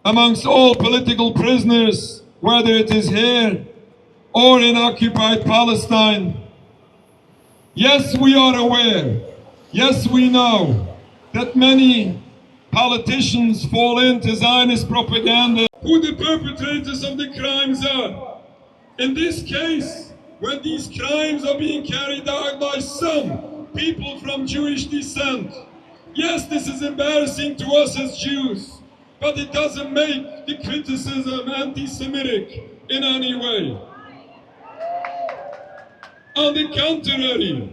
amongst all political prisoners, whether it is here or in occupied Palestine. Yes, we are aware, yes, we know that many politicians fall into Zionist propaganda. Who the perpetrators of the crimes are. In this case, when these crimes are being carried out by some people from Jewish descent, yes, this is embarrassing to us as Jews, but it doesn't make the criticism anti-Semitic in any way. On the contrary.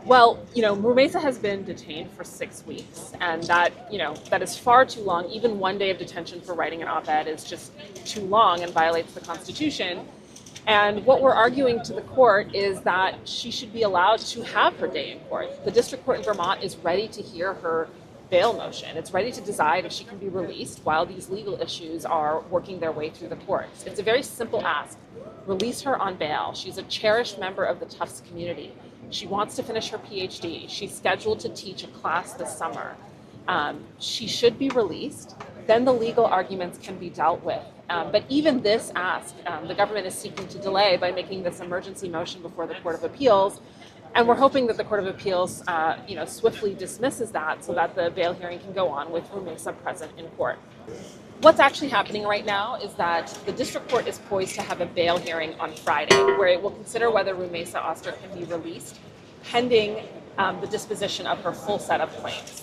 Well, Rümeysa has been detained for 6 weeks, and that is far too long. Even 1 day of detention for writing an op-ed is just too long and violates the Constitution. And what we're arguing to the court is that she should be allowed to have her day in court. The district court in Vermont is ready to hear her bail motion. It's ready to decide if she can be released while these legal issues are working their way through the courts. It's a very simple ask. Release her on bail. She's a cherished member of the Tufts community. She wants to finish her PhD. She's scheduled to teach a class this summer. She should be released. Then the legal arguments can be dealt with. But even this ask, the government is seeking to delay by making this emergency motion before the Court of Appeals. And we're hoping that the Court of Appeals, swiftly dismisses that so that the bail hearing can go on with Rümeysa present in court. What's actually happening right now is that the district court is poised to have a bail hearing on Friday, where it will consider whether Rümeysa Öztürk can be released, pending the disposition of her full set of claims.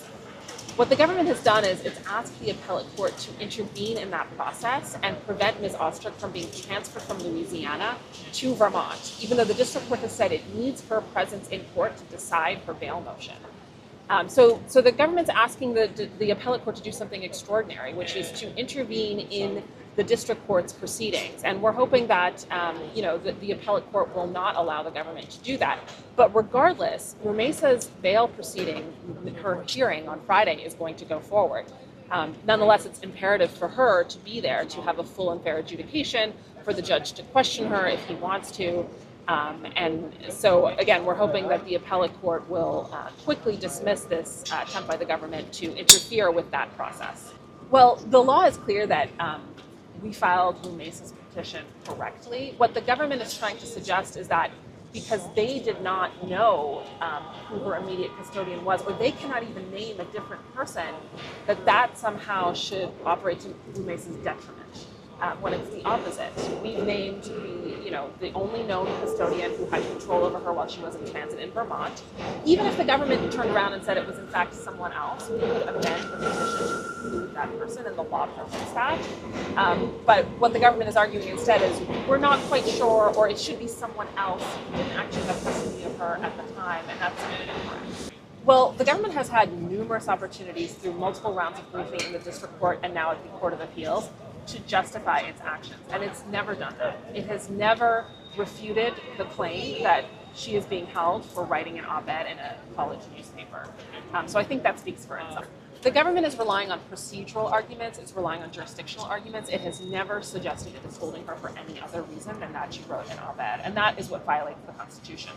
What the government has done is it's asked the appellate court to intervene in that process and prevent Ms. Öztürk from being transferred from Louisiana to Vermont, even though the district court has said it needs her presence in court to decide her bail motion. So the government's asking the appellate court to do something extraordinary, which is to intervene in the district court's proceedings. And we're hoping that, the appellate court will not allow the government to do that. But regardless, Rümeysa's bail proceeding, her hearing on Friday, is going to go forward. Nonetheless, it's imperative for her to be there to have a full and fair adjudication, for the judge to question her if he wants to. And so, again, we're hoping that the appellate court will quickly dismiss this attempt by the government to interfere with that process. Well, the law is clear that we filed Rümeysa's petition correctly. What the government is trying to suggest is that because they did not know who her immediate custodian was, or they cannot even name a different person, that somehow should operate to Rümeysa's detriment. When it's the opposite. We've named the only known custodian who had control over her while she was in transit in Vermont. Even if the government turned around and said it was in fact someone else, we could amend the petition to include that person, and the law permits that. But what the government is arguing instead is we're not quite sure, or it should be someone else who didn't actually have custody of her at the time, and that's incorrect. Well, the government has had numerous opportunities through multiple rounds of briefing in the district court and now at the Court of Appeals to justify its actions, and it's never done that. It has never refuted the claim that she is being held for writing an op-ed in a college newspaper. So I think that speaks for itself. The government is relying on procedural arguments, it's relying on jurisdictional arguments. It has never suggested it is holding her for any other reason than that she wrote an op-ed, and that is what violates the Constitution.